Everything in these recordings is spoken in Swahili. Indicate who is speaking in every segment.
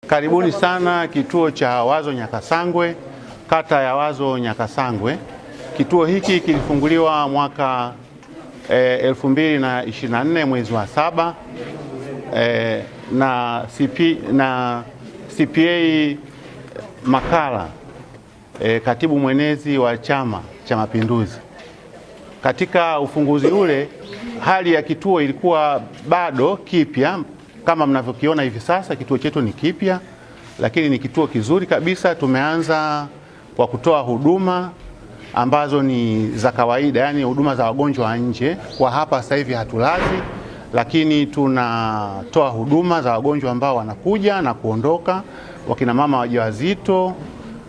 Speaker 1: Karibuni sana kituo cha Wazo Nyakasangwe, kata ya Wazo Nyakasangwe. Kituo hiki kilifunguliwa mwaka 2024 mwezi wa 7 na CPA Makala, katibu mwenezi wa Chama cha Mapinduzi. Katika ufunguzi ule, hali ya kituo ilikuwa bado kipya. Kama mnavyokiona hivi sasa, kituo chetu ni kipya, lakini ni kituo kizuri kabisa. Tumeanza kwa kutoa huduma ambazo ni za kawaida, yani huduma za wagonjwa wa nje. Kwa hapa sasa hivi hatulazi, lakini tunatoa huduma za wagonjwa ambao wanakuja na kuondoka, wakina mama wajawazito,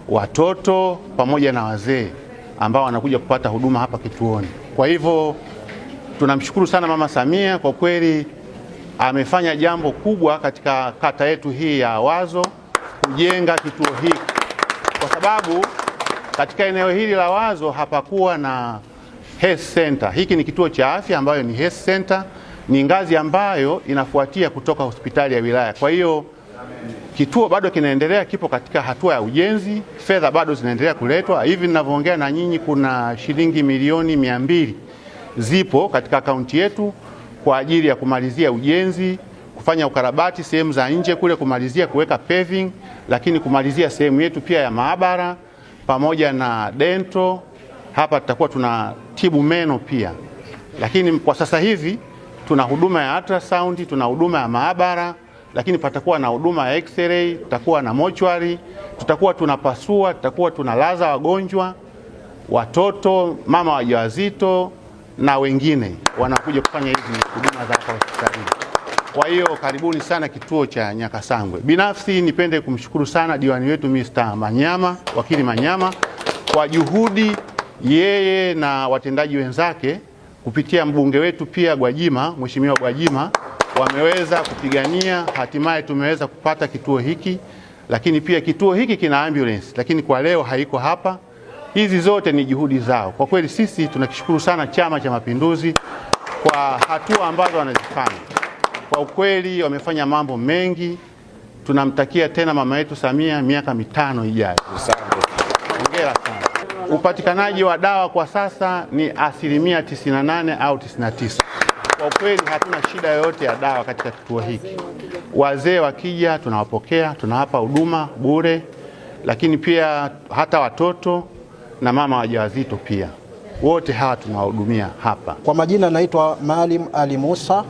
Speaker 1: watoto pamoja na wazee ambao wanakuja kupata huduma hapa kituoni. Kwa hivyo tunamshukuru sana Mama Samia, kwa kweli amefanya jambo kubwa katika kata yetu hii ya Wazo kujenga kituo hiki, kwa sababu katika eneo hili la Wazo hapakuwa na health center. Hiki ni kituo cha afya ambayo ni health center, ni ngazi ambayo inafuatia kutoka hospitali ya wilaya. Kwa hiyo kituo bado kinaendelea, kipo katika hatua ya ujenzi, fedha bado zinaendelea kuletwa. Hivi ninavyoongea na nyinyi, kuna shilingi milioni 200 zipo katika akaunti yetu kwa ajili ya kumalizia ujenzi, kufanya ukarabati sehemu za nje kule, kumalizia kuweka paving, lakini kumalizia sehemu yetu pia ya maabara pamoja na dento. Hapa tutakuwa tunatibu meno pia, lakini kwa sasa hivi tuna huduma ya ultrasound, tuna huduma ya maabara, lakini patakuwa na huduma ya x-ray, tutakuwa na mochwari, tutakuwa tunapasua, tutakuwa tunalaza wagonjwa, watoto, mama wajawazito na wengine wanakuja kufanya hizi huduma za hapa hospitalini. Kwa hiyo karibuni sana kituo cha Nyakasangwe. Binafsi nipende kumshukuru sana diwani wetu Mr. Manyama, wakili Manyama, kwa juhudi yeye na watendaji wenzake kupitia mbunge wetu pia Gwajima, Mheshimiwa Gwajima, wameweza kupigania, hatimaye tumeweza kupata kituo hiki. Lakini pia kituo hiki kina ambulance, lakini kwa leo haiko hapa. Hizi zote ni juhudi zao. Kwa kweli sisi tunakishukuru sana Chama cha Mapinduzi kwa hatua ambazo wanazifanya. Kwa ukweli wamefanya mambo mengi. Tunamtakia tena mama yetu Samia miaka 5 ijayo. Hongera sana. Upatikanaji wa dawa kwa sasa ni 98% au 99%. Kwa kweli hatuna shida yoyote ya dawa katika kituo hiki. Wazee wakija tunawapokea, tunawapa huduma bure, lakini pia hata watoto na mama wajawazito pia, wote hawa tunawahudumia hapa.
Speaker 2: Kwa majina naitwa Maalim Ali Musa,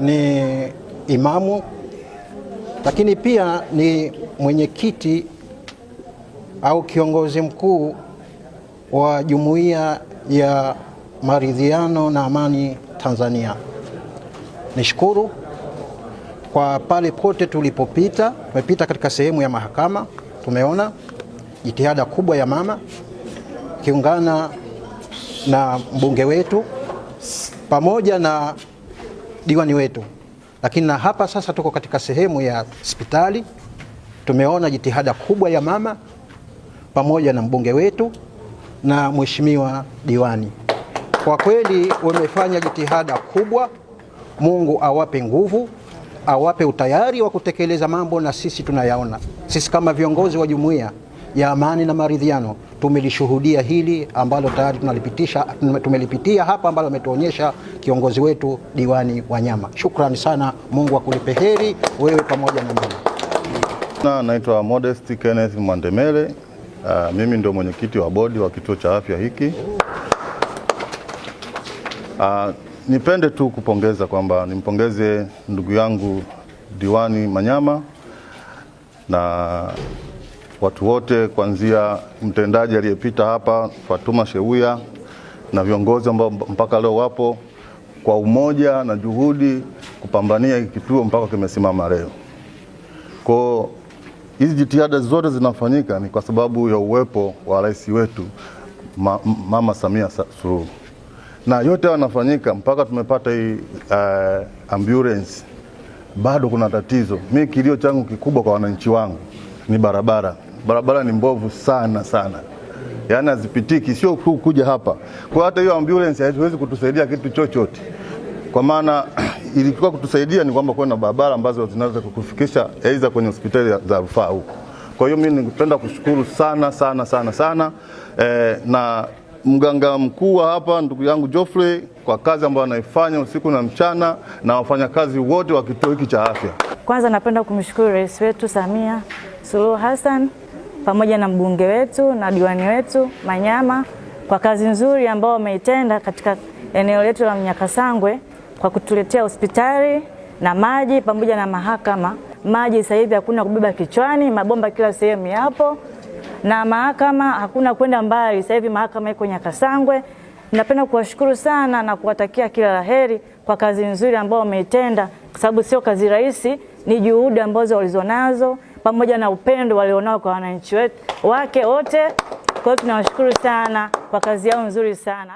Speaker 2: ni imamu, lakini pia ni mwenyekiti au kiongozi mkuu wa Jumuiya ya Maridhiano na Amani Tanzania. Nishukuru kwa pale pote tulipopita. Tumepita katika sehemu ya mahakama, tumeona jitihada kubwa ya mama kiungana na mbunge wetu pamoja na diwani wetu, lakini na hapa sasa tuko katika sehemu ya hospitali. Tumeona jitihada kubwa ya mama pamoja na mbunge wetu na mheshimiwa diwani. Kwa kweli wamefanya jitihada kubwa. Mungu awape nguvu, awape utayari wa kutekeleza mambo, na sisi tunayaona. Sisi kama viongozi wa Jumuiya ya Amani na Maridhiano tumelishuhudia hili ambalo tayari tumelipitia hapa, ambalo ametuonyesha kiongozi wetu diwani Wanyama. Shukrani sana, Mungu akulipe heri wewe pamoja na mama.
Speaker 3: Naitwa Modest Kenneth Mwandemele. Mimi ndio mwenyekiti wa bodi wa kituo cha afya hiki. Nipende tu kupongeza kwamba nimpongeze ndugu yangu diwani Manyama na watu wote, kuanzia mtendaji aliyepita hapa Fatuma Shewuya na viongozi ambao mpaka leo wapo, kwa umoja na juhudi kupambania kituo mpaka kimesimama leo. Kwa hizi jitihada zote zinafanyika ni kwa sababu ya uwepo wa rais wetu Mama Samia Suluhu, na yote yanafanyika mpaka tumepata hii ambulance. Bado kuna tatizo. Mimi kilio changu kikubwa kwa wananchi wangu ni barabara. Barabara ni mbovu sana sana, yaani hazipitiki, sio kuja hapa. Kwa hata hiyo ambulance haiwezi kutusaidia kitu chochote. kwa maana ilikuwa kutusaidia ni kwamba kuwe na barabara ambazo zinaweza kukufikisha aidha kwenye hospitali za rufaa huko. Kwa hiyo mimi ningependa kushukuru sana na mganga mkuu hapa ndugu yangu Geoffrey kwa kazi ambayo anaifanya usiku na mchana na wafanyakazi wote wa kituo hiki cha afya.
Speaker 4: Kwanza napenda kumshukuru Rais wetu Samia Suluhu Hassan pamoja na mbunge wetu na diwani wetu Manyama kwa kazi nzuri ambayo wameitenda katika eneo letu la Nyakasangwe kwa kutuletea hospitali na maji pamoja na mahakama. Maji sasa hivi hakuna kubeba kichwani, mabomba kila sehemu yapo, na mahakama hakuna kwenda mbali. Sasa hivi mahakama iko Nyakasangwe. Napenda kuwashukuru sana na kuwatakia kila laheri kwa kazi nzuri ambayo wameitenda, kwa sababu sio kazi rahisi, ni juhudi ambazo walizonazo pamoja na upendo walionao kwa wananchi wake wote. Kwa hiyo tunawashukuru sana kwa kazi yao nzuri sana.